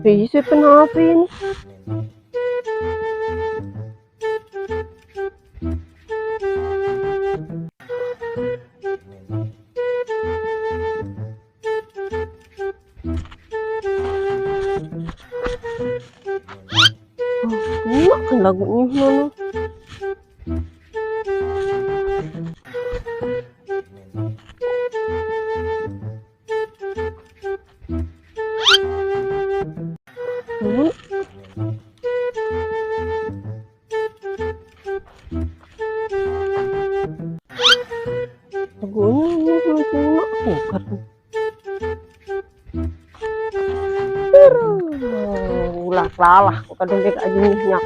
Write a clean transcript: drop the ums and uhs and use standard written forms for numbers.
Bisa penapin. Enak kan lagunya mana? Lagunya enak kan? Ulah lalah, kok kadang dia aja nyak.